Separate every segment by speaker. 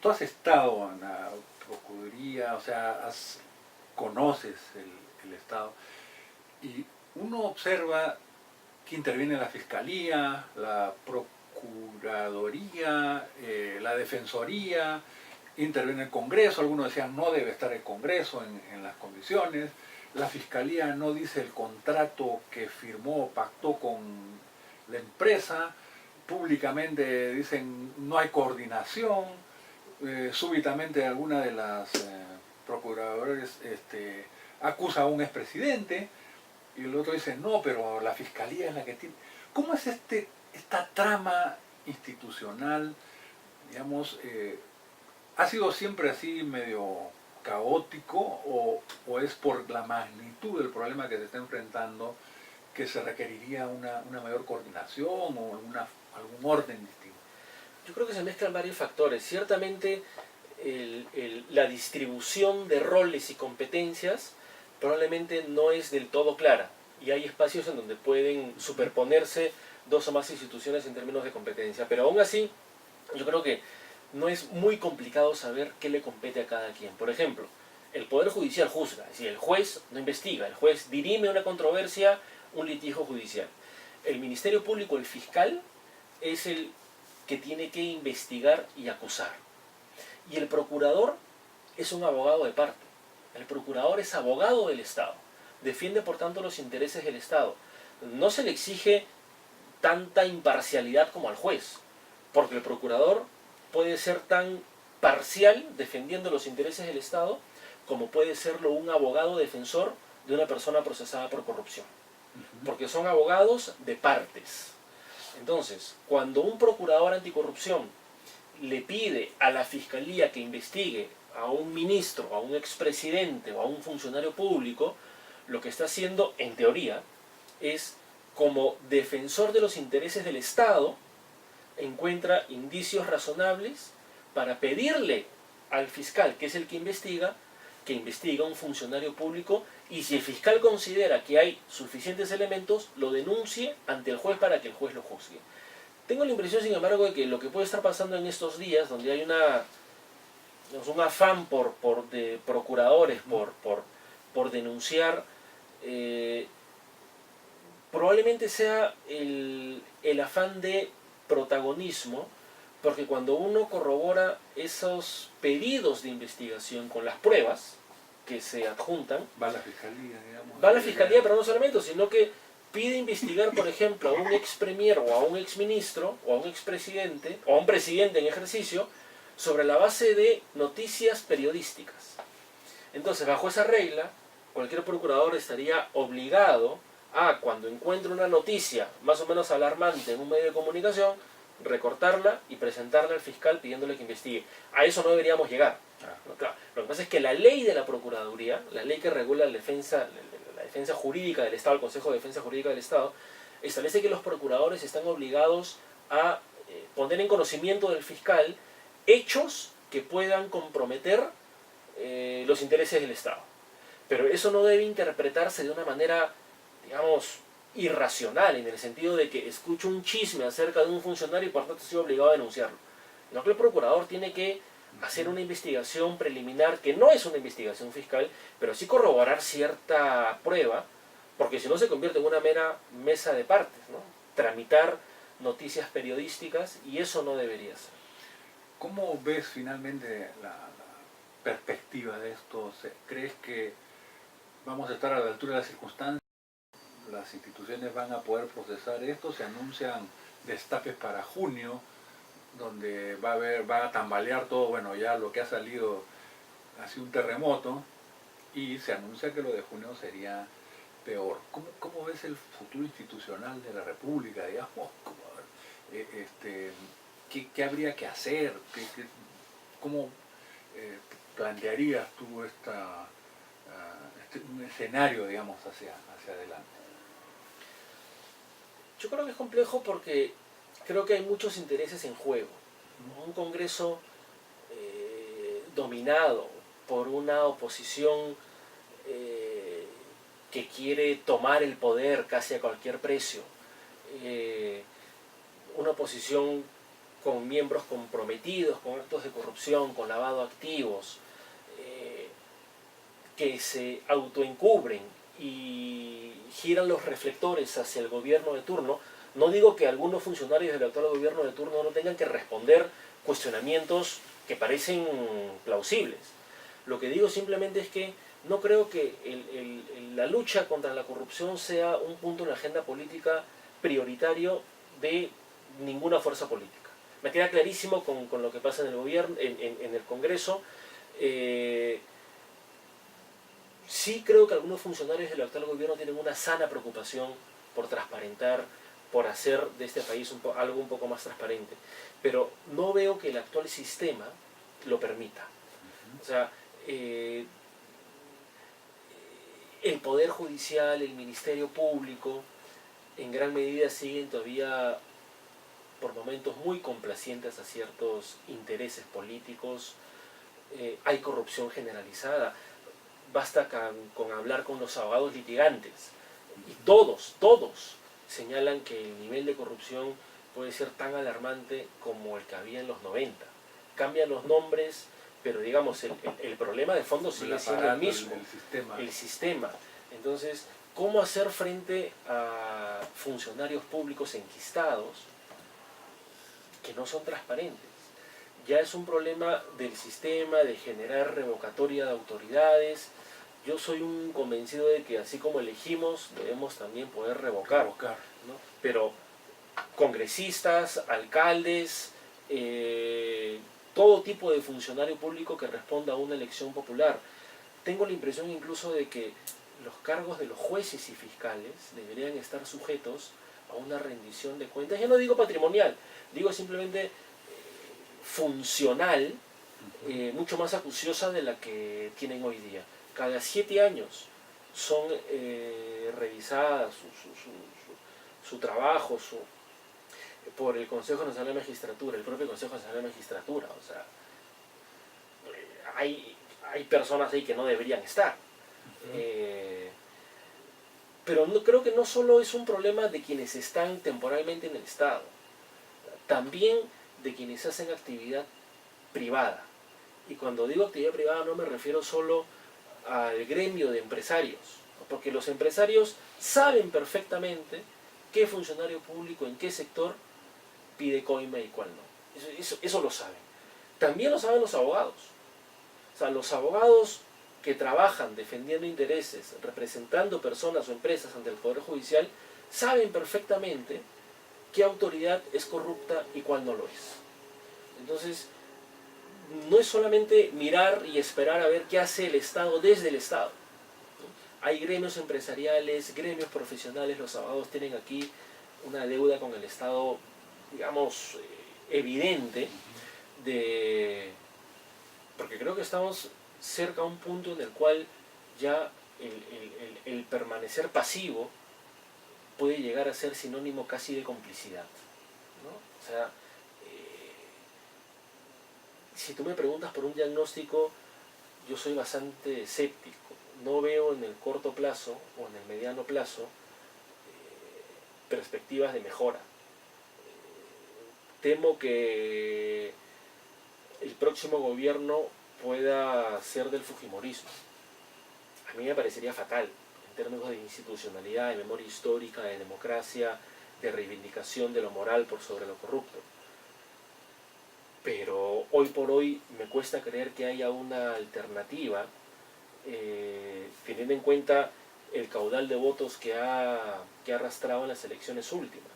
Speaker 1: tú has estado en la Procuraduría, o sea, conoces el Estado, y uno observa que interviene la Fiscalía, la Procuraduría, la Defensoría, interviene el Congreso. Algunos decían no debe estar el Congreso en las condiciones. La Fiscalía no dice el contrato que firmó, pactó con la empresa. Públicamente dicen no hay coordinación. Súbitamente alguna de las procuradores acusa a un expresidente y el otro dice no, pero la Fiscalía es la que tiene. ¿Cómo es esta trama institucional, digamos, ha sido siempre así medio caótico o es por la magnitud del problema que se está enfrentando que se requeriría una mayor coordinación o algún orden distinto?
Speaker 2: Yo creo que se mezclan varios factores. Ciertamente la distribución de roles y competencias probablemente no es del todo clara y hay espacios en donde pueden superponerse dos o más instituciones en términos de competencia, pero aún así yo creo que no es muy complicado saber qué le compete a cada quien. Por ejemplo, el Poder Judicial juzga, es decir, el juez no investiga, el juez dirime una controversia, un litigio judicial. El Ministerio Público, el fiscal, es el que tiene que investigar y acusar. Y el procurador es un abogado de parte. El procurador es abogado del Estado. Defiende, por tanto, los intereses del Estado. No se le exige tanta imparcialidad como al juez, porque el procurador puede ser tan parcial defendiendo los intereses del Estado como puede serlo un abogado defensor de una persona procesada por corrupción. Porque son abogados de partes. Entonces, cuando un procurador anticorrupción le pide a la Fiscalía que investigue a un ministro, a un expresidente o a un funcionario público, lo que está haciendo, en teoría, es como defensor de los intereses del Estado, encuentra indicios razonables para pedirle al fiscal, que es el que investiga a un funcionario público, y si el fiscal considera que hay suficientes elementos, lo denuncie ante el juez para que el juez lo juzgue. Tengo la impresión, sin embargo, de que lo que puede estar pasando en estos días, donde hay un afán de procuradores por denunciar, probablemente sea el afán de protagonismo, porque cuando uno corrobora esos pedidos de investigación con las pruebas que se adjuntan,
Speaker 1: va a la Fiscalía, digamos.
Speaker 2: Va a la Fiscalía, pero no solamente, sino que pide investigar, por ejemplo, a un ex premier o a un ex ministro o a un expresidente o a un presidente en ejercicio sobre la base de noticias periodísticas. Entonces, bajo esa regla, cualquier procurador estaría obligado a, cuando encuentre una noticia más o menos alarmante en un medio de comunicación, recortarla y presentarla al fiscal pidiéndole que investigue. A eso no deberíamos llegar. Claro. Lo que pasa es que la ley de la Procuraduría, la ley que regula la defensa jurídica del Estado, el Consejo de Defensa Jurídica del Estado, establece que los procuradores están obligados a poner en conocimiento del fiscal hechos que puedan comprometer los intereses del Estado. Pero eso no debe interpretarse de una manera, digamos, irracional, en el sentido de que escucho un chisme acerca de un funcionario y por tanto estoy obligado a denunciarlo. No, que el procurador tiene que hacer una investigación preliminar, que no es una investigación fiscal, pero sí corroborar cierta prueba, porque si no se convierte en una mera mesa de partes, ¿no? Tramitar noticias periodísticas, y eso no debería ser.
Speaker 1: ¿Cómo ves finalmente la perspectiva de esto? ¿Crees que vamos a estar a la altura de las circunstancias? ¿Las instituciones van a poder procesar esto? Se anuncian destapes para junio, donde va a tambalear todo. Bueno, ya lo que ha salido ha sido un terremoto, y se anuncia que lo de junio sería peor. ¿Cómo ves el futuro institucional de la República, digamos? ¿Qué habría que hacer? ¿Cómo plantearías tú un escenario, digamos, hacia adelante?
Speaker 2: Yo creo que es complejo porque creo que hay muchos intereses en juego, ¿no? Un Congreso dominado por una oposición que quiere tomar el poder casi a cualquier precio, una oposición con miembros comprometidos con actos de corrupción, con lavado de activos, que se autoencubren y giran los reflectores hacia el gobierno de turno. No digo que algunos funcionarios del actual gobierno de turno no tengan que responder cuestionamientos que parecen plausibles. Lo que digo simplemente es que no creo que la lucha contra la corrupción sea un punto en la agenda política prioritario de ninguna fuerza política. Me queda clarísimo con lo que pasa en el gobierno, en el Congreso. Sí creo que algunos funcionarios del actual gobierno tienen una sana preocupación por transparentar, por hacer de este país algo un poco más transparente. Pero no veo que el actual sistema lo permita. O sea, el Poder Judicial, el Ministerio Público, en gran medida siguen todavía por momentos muy complacientes a ciertos intereses políticos. Hay corrupción generalizada. Basta con hablar con los abogados litigantes. Y todos señalan que el nivel de corrupción puede ser tan alarmante como el que había en los 90. Cambian los nombres, pero digamos, el problema de fondo sigue siendo el mismo. El sistema. Entonces, ¿cómo hacer frente a funcionarios públicos enquistados que no son transparentes? Ya es un problema del sistema, de generar revocatoria de autoridades. Yo soy un convencido de que así como elegimos, debemos también poder revocar. ¿No? Pero congresistas, alcaldes, todo tipo de funcionario público que responda a una elección popular. Tengo la impresión incluso de que los cargos de los jueces y fiscales deberían estar sujetos a una rendición de cuentas. Ya no digo patrimonial, digo simplemente funcional, mucho más acuciosa de la que tienen hoy día. Cada 7 años son revisadas su trabajo por el Consejo Nacional de Magistratura, el propio Consejo Nacional de Magistratura. O sea, hay personas ahí que no deberían estar. Pero creo que no solo es un problema de quienes están temporalmente en el Estado, también de quienes hacen actividad privada. Y cuando digo actividad privada no me refiero solo al gremio de empresarios, porque los empresarios saben perfectamente qué funcionario público en qué sector pide coima y cuál no. Eso lo saben. También lo saben los abogados. O sea, los abogados que trabajan defendiendo intereses, representando personas o empresas ante el Poder Judicial, saben perfectamente qué autoridad es corrupta y cuál no lo es. Entonces, no es solamente mirar y esperar a ver qué hace el Estado desde el Estado. Hay gremios empresariales, gremios profesionales, los abogados tienen aquí una deuda con el Estado, digamos, evidente, porque creo que estamos cerca a un punto en el cual ya el permanecer pasivo puede llegar a ser sinónimo casi de complicidad, ¿no? O sea, si tú me preguntas por un diagnóstico, yo soy bastante escéptico. No veo en el corto plazo o en el mediano plazo perspectivas de mejora. Temo que el próximo gobierno pueda ser del fujimorismo. A mí me parecería fatal en términos de institucionalidad, de memoria histórica, de democracia, de reivindicación de lo moral por sobre lo corrupto. Pero hoy por hoy me cuesta creer que haya una alternativa, teniendo en cuenta el caudal de votos que ha arrastrado en las elecciones últimas.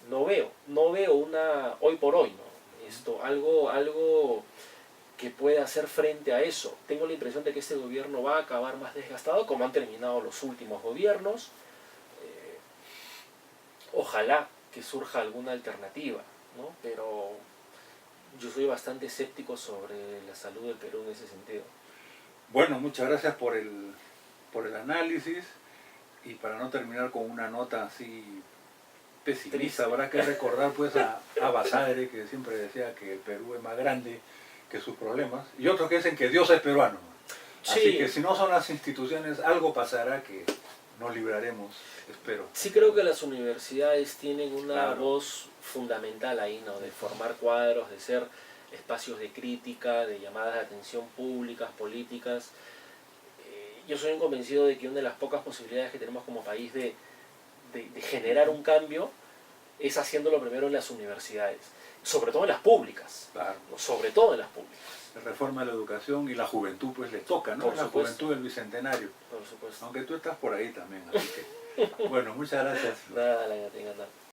Speaker 2: No veo una, hoy por hoy, ¿no? Algo que pueda hacer frente a eso. Tengo la impresión de que este gobierno va a acabar más desgastado, como han terminado los últimos gobiernos. Ojalá que surja alguna alternativa, ¿no? Pero yo soy bastante escéptico sobre la salud del Perú en ese sentido.
Speaker 1: Bueno, muchas gracias por el análisis, y para no terminar con una nota así pesimista, habrá que recordar pues a Basadre, que siempre decía que el Perú es más grande que sus problemas, y otros que dicen que Dios es peruano. Así que si no son las instituciones, algo pasará que nos libraremos, espero.
Speaker 2: Sí creo que las universidades tienen una
Speaker 1: Claro.
Speaker 2: voz fundamental ahí, ¿no? De formar cuadros, de ser espacios de crítica, de llamadas de atención públicas, políticas. Yo soy un convencido de que una de las pocas posibilidades que tenemos como país de generar un cambio es haciéndolo primero en las universidades, sobre todo en las públicas,
Speaker 1: Claro.
Speaker 2: ¿no? Sobre todo en las públicas,
Speaker 1: La reforma de la educación y la juventud pues les toca, ¿no?
Speaker 2: Por
Speaker 1: La
Speaker 2: supuesto.
Speaker 1: juventud del Bicentenario.
Speaker 2: por supuesto.
Speaker 1: Aunque tú estás por ahí también, así que... Bueno, muchas gracias.
Speaker 2: Nada, la tengan nada.